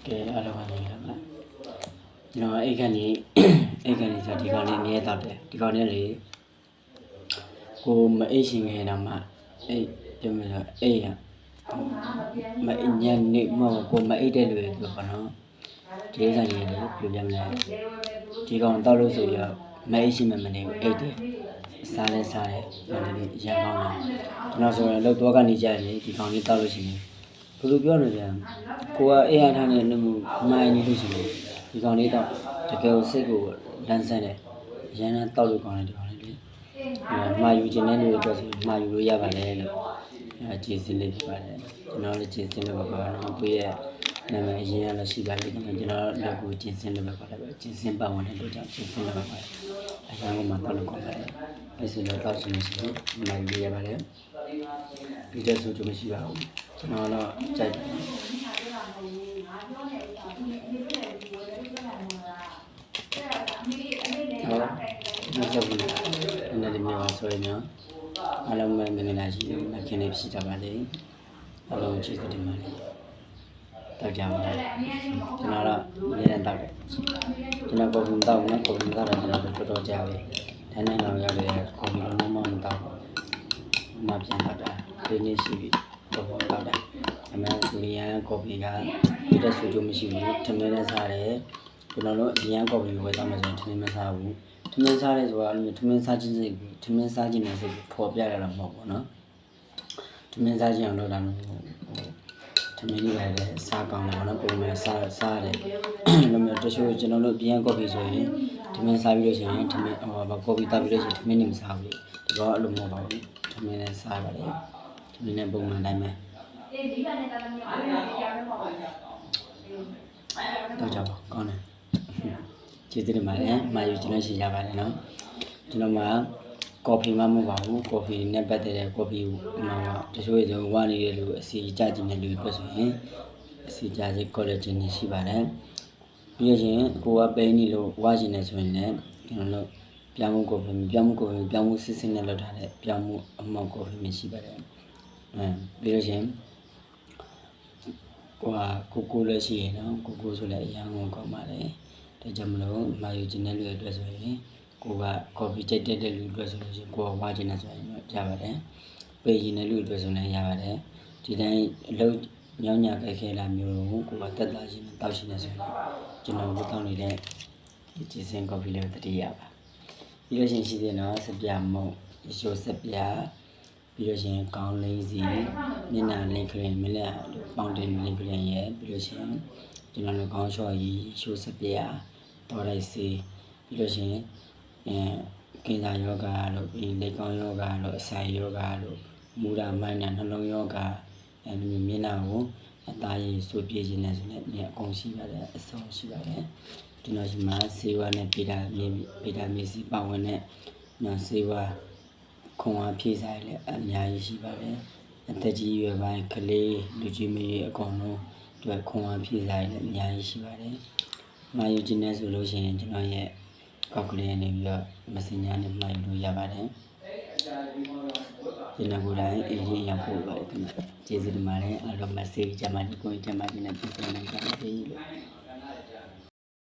Cái alo mà này lắm nó ấy cái này giờ thì con này nghe tập đấy thì con này lấy cô mà ấy xin nghe nào mà ấy cho mình là ấy à mà nhanh nị mà cô mà ấy đây rồi được còn nó thế là gì đấy kiểu như là chỉ còn tao lúc rồi giờ mà ấy xin mình này ấy đấy xa đấy rồi này giờ con này nó rồi lâu tuổi cái này giờ này thì con đi tao lúc xinဘယ်လိုပြောလို့လဲကိုကအေးရထားတဲ့နှမှုမိုင်းနေလို့ရှိတယ်ဒီကောင်လေးတော့တကယ်ကိုစိတ်ကိုလန်းဆန်းတယ်ရန်တောက်လို့ကောင်းတယ်ဒီကောင်လေးလေမာယူခြင်းနဲ့လို့ပြောဆိုမာယူလို့ရပါတယ်လို့ခြေစင်းလေးဖြစ်ပါတယ်ကျွန်တော်လည်းခြေစင်းလို့ပဲခေါ်တော့ကိုရဲ့နာမည်အရင်ကလည်းရှိပါတယ်ကျွန်တော်လက်ကိုခြေစင်းလို့ပဲခေါ်တယ်ပဲခြေစင်းပတ်ဝင်တဲ့တို့ကြောင့်ခြေစင်းလို့ပဲခေါ်တယ်အရင်ကမှတောက်လို့ကောင်းပါတယ်အဲ့ဆိုတော့တောက်ခြင်းမရှိဘူးမာယူရပါတယ်ဒီတဲ့ဆိုကြမရှိပါဘူးကျွန်တော်တော့ကြိုက်တယ်ဟုတ်ဒီစက်ဘူးအနေနဲ့မြန်မာဆိုရင်ရောအားလုံးပဲမင်္ဂလာရှိတယ်မခင်လေးဖြစ်ကြပါလေအားလုံးချစ်တဲ့မှာလေတောက်ကြပါလားကျွန်တော်တော့အရင်တောက်တယ်ကျွန်တော်ပုံပုံတောက်နော်ပုံပုံတောက်တယ်ကျွန်တော်တော်ကြာပြီထိုင်းနိုင်ငံရောက်တဲ့ကွန်ပျူတာလုံးဝမတောက်ဘူးမပြန်တောက်တာဒီနေ့ရှိပြီတော့တောက်တာအမှန်ကိုရီးယားကော်ဖီကဒီတက်ဆူကြမရှိဘူးထမင်းနဲ့စားတယ်ကျွန်တော်တို့အရင်ကော်ဖီဝယ်သားမှဆိုရင်ထမင်းမစားဘူးထမင်းစားတယ်ဆိုတာထမင်းစားခြင်းစိတ်ထမင်းစားခြင်းနဲ့စိတ်ပေါ်ပြရတာမဟုတ်ဘူးနော်ထမင်းစားခြင်းအောင်လုပ်တာမဟုတ်ဘူးထမင်းလေးလည်းစားကောင်းတယ်နော်ပုံမှန်စားတယ်ဒါမျိုးတချို့ကျွန်တော်တို့အရင်ကော်ဖီဆိုရင်ထမင်းစားပြီးလို့ရှိရင်ထမင်းကော်ဖီတောက်ပြီးလို့ရှိရင်ထမင်းနဲ့မစားဘူးဒီတော့အဲ့လိုမဟုတ်ပါဘူးထမင်းနဲ့စားပါတယ်ထမင်းနဲ့ပုံမှန်တိုင်းပဲတော့ကြပါကောင်းတယ်ကျေးဇူးတင်ပါတယ်မာယူကျွန်တော်ရှိရပါတယ်နော်ကျွန်တော်မှာကော်ဖီမှမဟုတ်ပါဘူးကော်ဖီနဲ့ပတ်သက်တဲ့ကော်ဖီမှာတချို့ဆိုဝါနေတဲ့လူအစီကြခြင်းတဲ့လူတွေဆိုရင်အစီကြစေကောလာဂျင်ရှိပါတယ်ပြီးရချင်းကိုကပိန်းနေလို့ဝါခြင်းနေဆိုရင်လည်းကျွန်တော်တို့ပြောင်းမှုကော်ဖီပြောင်းမှုစစ်စစ်နဲ့လောက်ထားတဲ့ပြောင်းမှုအမောက်ကော်ဖီမရှိပါတယ်ပြီးရချင်းကိုလည်းရှိရနော်ကိုဆိုလည်းအရန်ကိုကောင်းပါလေဒါကြောင့်မလို့မာယူခြင်းတဲ့လူတွေအတွက်ဆိုရင်ကိုကကော်ဖီကြိုက်တဲ့လူတွေဆိုလို့ရှိရင်ကိုကဝါခြင်းနဲ့ဆိုရင်ရပါတယ်ပေးရင်တဲ့လူတွေဆိုရင်ရပါတယ်ဒီတိုင်းအလုပ်ညောင်းညာကြိုက်ခဲလာမျိုးကိုကတက်လာခြင်းနဲ့တောက်ခြင်းနဲ့ဆိုရင်ကျွန်တော်တို့တောင်းနေတဲ့ဒီဂျင်းစင်ကော်ဖီလေးကိုတတိယပါပြီးလို့ရှိရင်ရှိသေးနော်စပြမုံရှိုးစပြပြီးလို့ရှိရင်ကောင်းလေးစီမျက်နှာလင်းခရင်မလက်ပေါင်တင်လင်းခရင်ရဲ့ပြီးလို့ရှိရင်ကျွန်တော်တို့ခေါင်းလျှော်ကြီးရှိုးစပြတော်လိုက်စီပြီးလို့ရှိရင်ကင်ဆာယောဂါလို့ပြီးလက်ကောင်းယောဂါလို့အစာယောဂါလို့မူရာမိုင်းနဲ့နှလုံးယောဂါအဲဒီမျက်နှာကိုအသားရည်ဆိုပြည့်ခြင်းနဲ့ဆိုနေအကုန်ရှိပါတယ်အဆုံးရှိပါတယ်ဒီတော့ဒီမှာဆေးဝါးနဲ့ဗီတာမင်စီပါဝင်တဲ့နော်ဆေးဝါးခွန်အားဖြည့်စားရလဲအများကြီးရှိပါတယ်အသက်ကြီးရွယ်ပိုင်းကလေးလူကြီးမကြီးအကုန်လုံးတွေခွန်အားဖြည့်စားရလဲအများကြီးရှိပါတယ်မာယူခြင်းနဲ့ဆိုလို့ရှိရင်ကျွန်တော်ရဲ့ကောက်ကလေးနေပြီးတော့မစင်ညာနဲ့မှာယူလို့ရပါတယ်ကျွန်တော်ကိုယ်တိုင်အေးအေးရောက်ပို့ပါတယ်ခင်ဗျကျေးဇူးတင်ပါတယ်အားလုံးမဆေးကြမှာဒီကိုယ်ကြမှာဒီနဲ့ပြန်ပြန်နိုင်ကြပါစေလို့